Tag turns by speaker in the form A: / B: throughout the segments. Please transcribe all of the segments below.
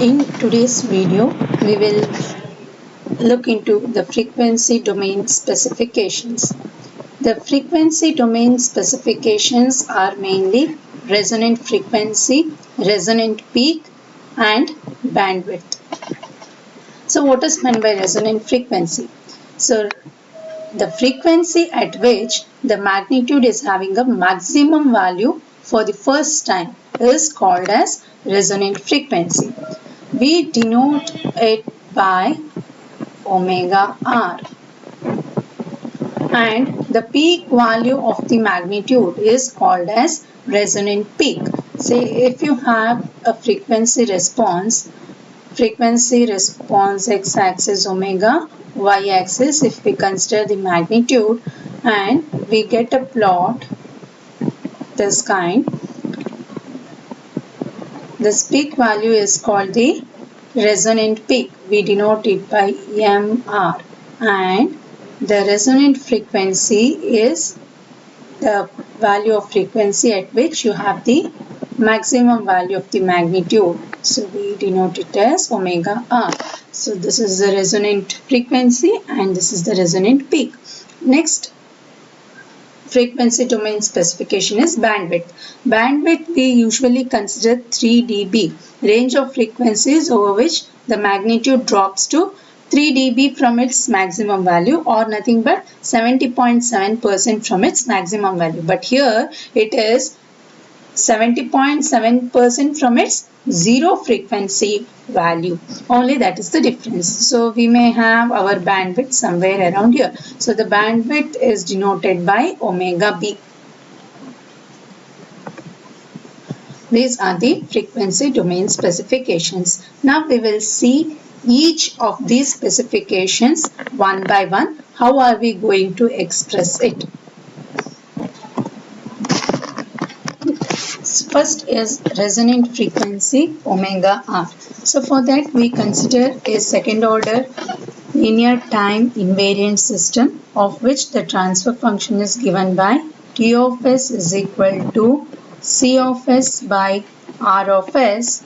A: In today's video, we will look into the frequency domain specifications. The frequency domain specifications are mainly resonant frequency, resonant peak, and bandwidth. So what is meant by resonant frequency? So the frequency at which the magnitude is having a maximum value for the first time is called as resonant frequency. We denote it by omega r, and the peak value of the magnitude is called as resonant peak. Say if you have a frequency response x-axis omega, y-axis if we consider the magnitude, and we get a plot this kind. This peak value is called the resonant peak. We denote it by mr, and the resonant frequency is the value of frequency at which you have the maximum value of the magnitude. So we denote it as omega r. So this is the resonant frequency and this is the resonant peak. Next frequency domain specification is bandwidth. Bandwidth we usually consider 3 dB, range of frequencies over which the magnitude drops to 3 dB from its maximum value or nothing but 70.7% from its maximum value. But here it is 70.7% from its zero frequency value. Only that is the difference. So we may have our bandwidth somewhere around here. So the bandwidth is denoted by omega b. These are the frequency domain specifications. Now we will see each of these specifications one by one. How are we going to express it? First is resonant frequency omega r. So for that we consider a second order linear time invariant system of which the transfer function is given by T of s is equal to C of s by R of s,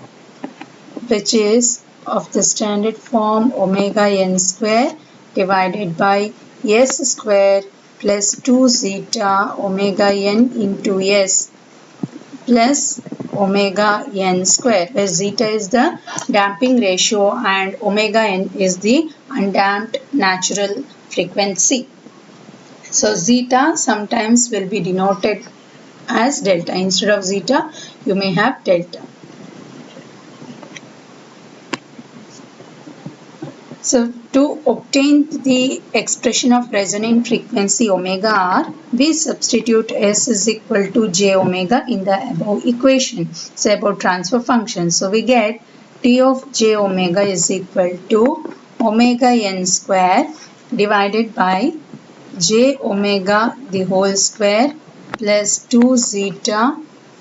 A: which is of the standard form omega n square divided by s square plus 2 zeta omega n into s plus omega n square, where zeta is the damping ratio and omega n is the undamped natural frequency. So zeta sometimes will be denoted as delta. Instead of zeta you may have delta. So to obtain the expression of resonant frequency omega r, we substitute s is equal to j omega in the above equation. So about transfer function. So we get T of j omega is equal to omega n square divided by j omega the whole square plus 2 zeta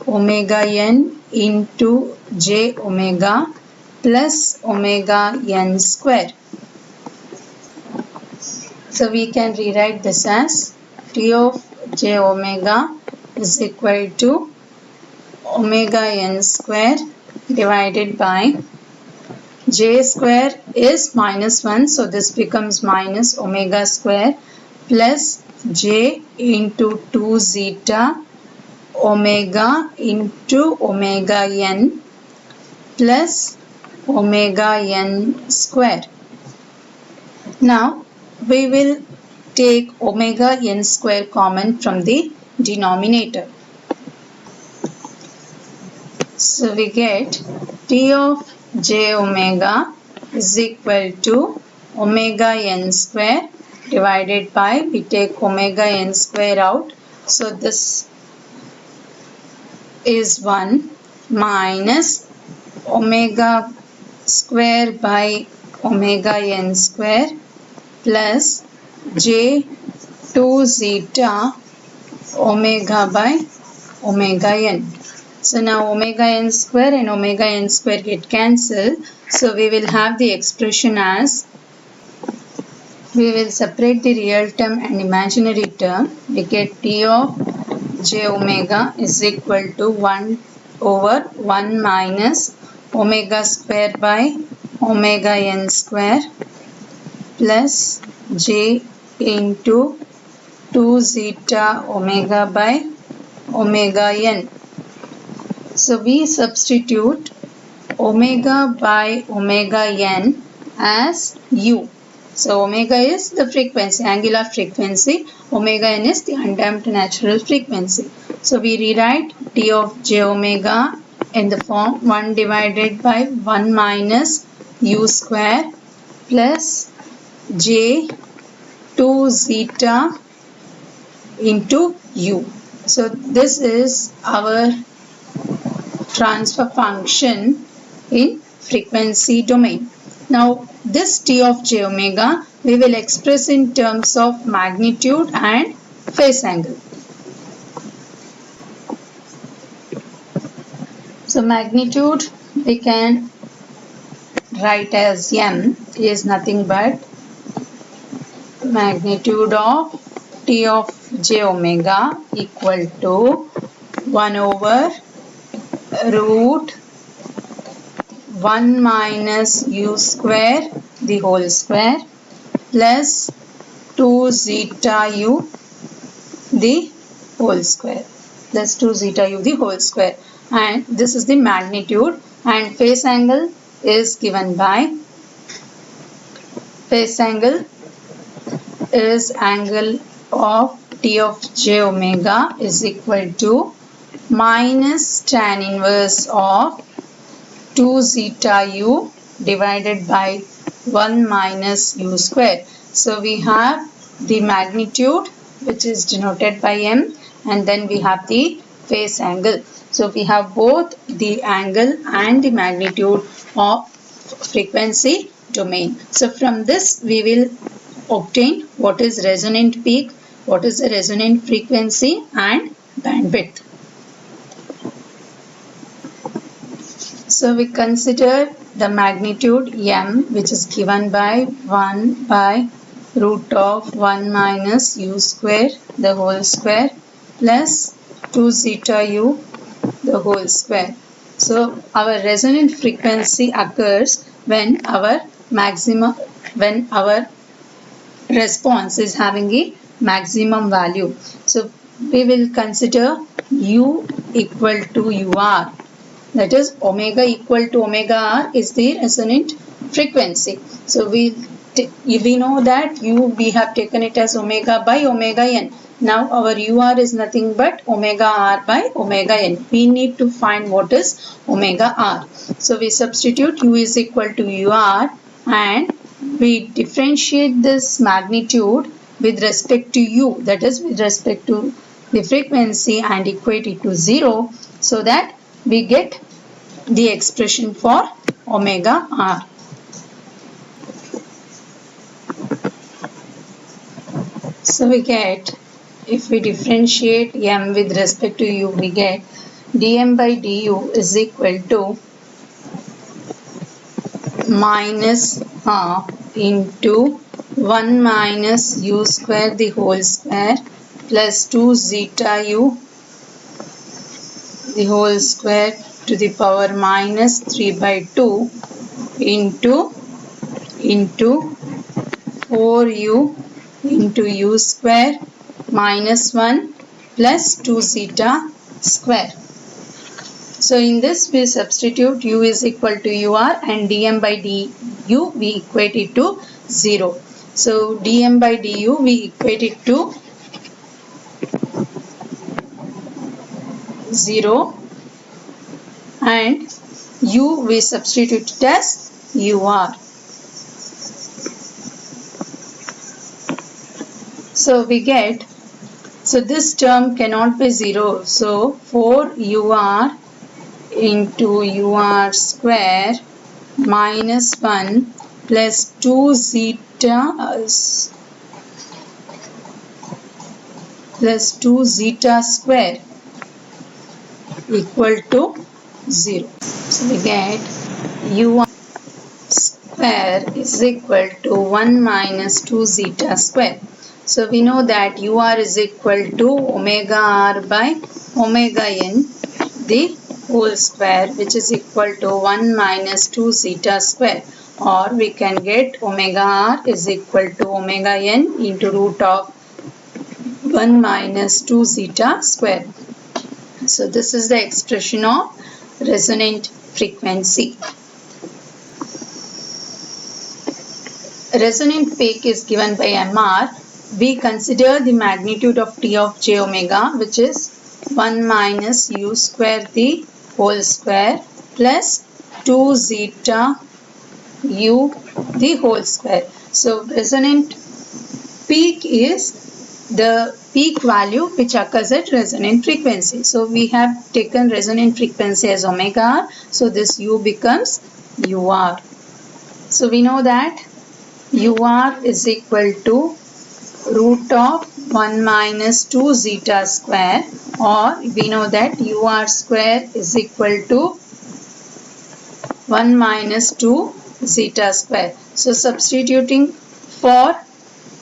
A: omega n into j omega plus omega n square. So we can rewrite this as T of j omega is equal to omega n square divided by j square is minus 1. So this becomes minus omega square plus j into 2 zeta omega into omega n plus omega n square. Now we will take omega n square common from the denominator. So we get T of j omega is equal to omega n square divided by, we take omega n square out. So this is 1 minus omega square by omega n square plus j 2 zeta omega by omega n. So now omega n square and omega n square get cancelled. So we will have the expression as, we will separate the real term and imaginary term. We get T of j omega is equal to 1 over 1 minus omega square by omega n square plus j into 2 zeta omega by omega n. So we substitute omega by omega n as u. So omega is the frequency, angular frequency. Omega n is the undamped natural frequency. So we rewrite t of j omega in the form 1 divided by 1 minus u square plus j 2 zeta into u. So this is our transfer function in frequency domain. Now this t of j omega we will express in terms of magnitude and phase angle. So magnitude we can write as m is nothing but magnitude of t of j omega equal to 1 over root 1 minus u square the whole square plus 2 zeta u the whole square plus 2 zeta u the whole square, and this is the magnitude, and phase angle is given by phase angle is angle of t of j omega is equal to minus tan inverse of 2 zeta u divided by 1 minus u square. So we have the magnitude which is denoted by m, and then we have the phase angle. So we have both the angle and the magnitude of frequency domain. So from this we will obtain what is resonant peak, what is the resonant frequency and bandwidth. So we consider the magnitude m, which is given by 1 by root of 1 minus u square the whole square plus 2 zeta u the whole square. So our resonant frequency occurs when our response is having a maximum value. So we will consider u equal to ur, that is omega equal to omega r is the resonant frequency. So we know that we have taken it as omega by omega n. Now our ur is nothing but omega r by omega n. We need to find what is omega r. So we substitute u is equal to ur, and we differentiate this magnitude with respect to u, that is with respect to the frequency, and equate it to 0, so that we get the expression for omega r. So we get, if we differentiate m with respect to u, we get dm by du is equal to minus half into 1 minus u square the whole square plus 2 zeta u the whole square to the power minus 3 by 2 into 4u into u square minus 1 plus 2 zeta square. So in this we substitute u is equal to ur, and dm by du we equate it to 0. So dm by du we equate it to 0, and u we substitute it as ur. So we get, so this term cannot be 0. So 4ur into ur square minus 1 plus 2 zeta square equal to 0. So we get ur square is equal to 1 minus 2 zeta square. So we know that ur is equal to omega r by omega n the whole square, which is equal to 1 minus 2 zeta square, or we can get omega r is equal to omega n into root of 1 minus 2 zeta square. So this is the expression of resonant frequency. Resonant peak is given by MR. We consider the magnitude of T of j omega, which is 1 minus u square the whole square plus 2 zeta u the whole square. So resonant peak is the peak value which occurs at resonant frequency. So we have taken resonant frequency as omega r. So this u becomes ur. So we know that ur is equal to root of 1 minus 2 zeta square, or we know that ur square is equal to 1 minus 2 zeta square. So substituting for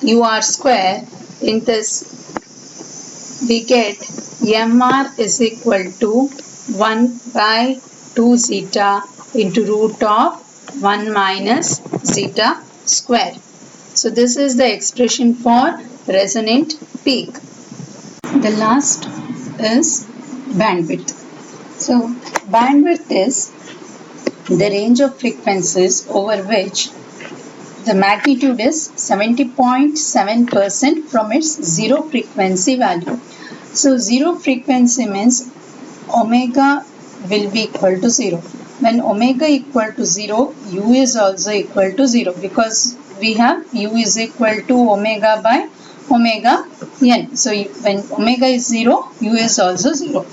A: ur square in this, we get mr is equal to 1 by 2 zeta into root of 1 minus zeta square. So this is the expression for resonant peak. The last is bandwidth. So bandwidth is the range of frequencies over which the magnitude is 70.7% from its zero frequency value. So zero frequency means omega will be equal to 0. When omega equal to 0, u is also equal to 0, because we have u is equal to omega by omega n. So when omega is 0, u is also 0.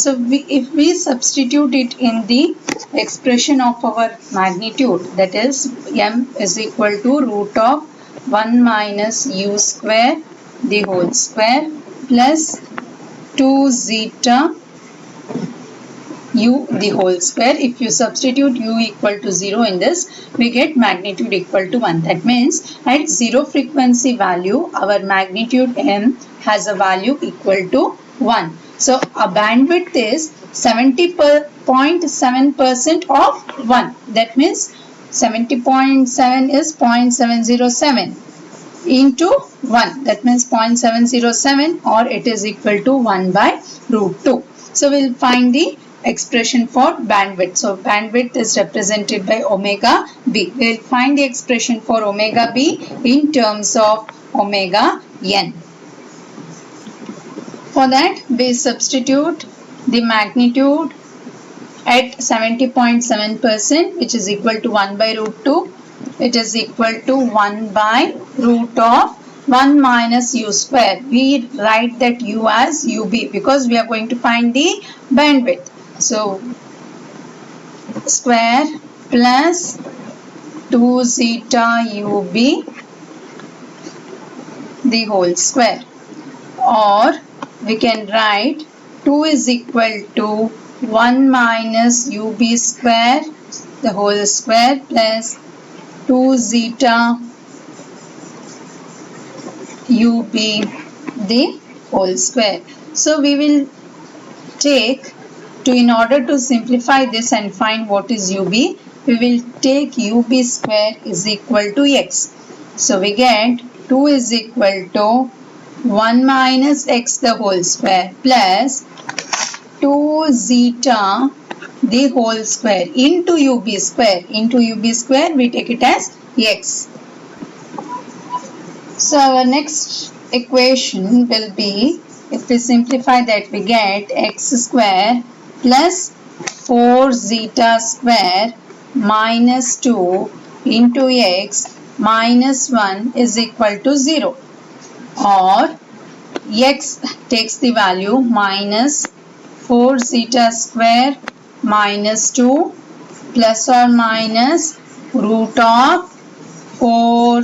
A: So if we substitute it in the expression of our magnitude, that is m is equal to root of 1 minus u square the whole square plus 2 zeta u the whole square. If you substitute u equal to 0 in this, we get magnitude equal to 1. That means at zero frequency value, our magnitude m has a value equal to 1. So a bandwidth is 70.7% of 1. That means 70.7 is 0.707 into 1. That means 0.707, or it is equal to 1 by root 2. So we'll find the expression for bandwidth. So bandwidth is represented by omega b. We'll find the expression for omega b in terms of omega n. For that, we substitute the magnitude at 70.7%, which is equal to 1 by root 2. It is equal to 1 by root of 1 minus u square. We write that u as ub because we are going to find the bandwidth. So square plus 2 zeta ub the whole square, or we can write 2 is equal to 1 minus ub square the whole square plus 2 zeta ub the whole square. So we will take in order to simplify this and find what is ub, we will take ub square is equal to x. So we get 2 is equal to 1 minus x the whole square plus 2 zeta the whole square into ub square. Into ub square we take it as x. So our next equation will be, if we simplify that, we get x square plus 4 zeta square minus 2 into x minus 1 is equal to 0, or x takes the value minus 4 zeta square minus 2 plus or minus root of 4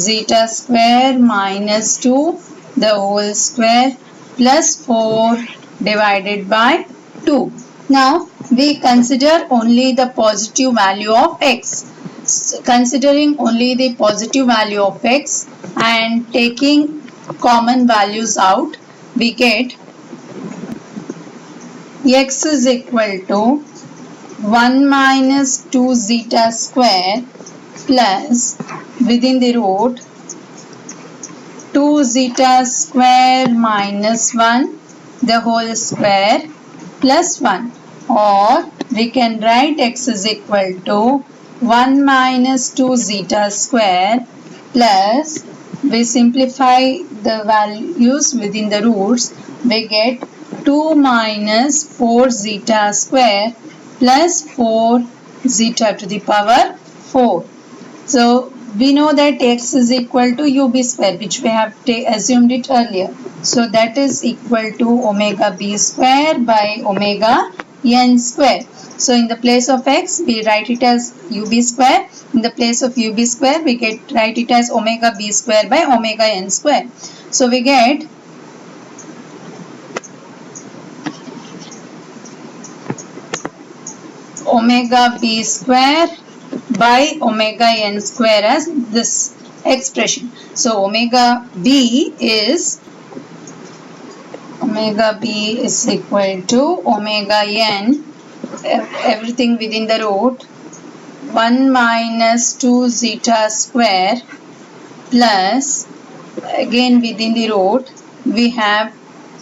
A: zeta square minus 2 the whole square plus 4 divided by 2. Now we consider only the positive value of x. So, considering only the positive value of x and taking common values out, we get x is equal to 1 minus 2 zeta square plus within the root 2 zeta square minus 1 the whole square plus 1, or we can write x is equal to 1 minus 2 zeta square plus, we simplify the values within the roots, we get 2 minus 4 zeta square plus 4 zeta to the power 4. So we know that x is equal to ub square, which we have assumed it earlier. So that is equal to omega b square by omega n square. So in the place of x, we write it as ub square. In the place of ub square, we write it as omega b square by omega n square. So we get omega b square by omega n square as this expression. So omega b is equal to omega n, everything within the root, 1 minus 2 zeta square plus, again within the root, we have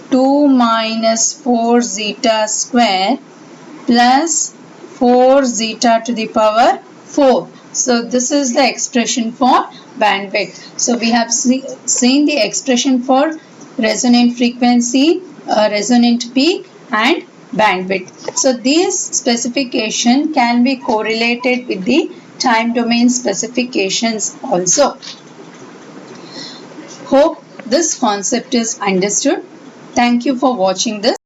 A: 2 minus 4 zeta square plus 4 zeta to the power 4. So this is the expression for bandwidth. So we have seen the expression for resonant frequency, resonant peak and bandwidth. So this specification can be correlated with the time domain specifications also. Hope this concept is understood. Thank you for watching this.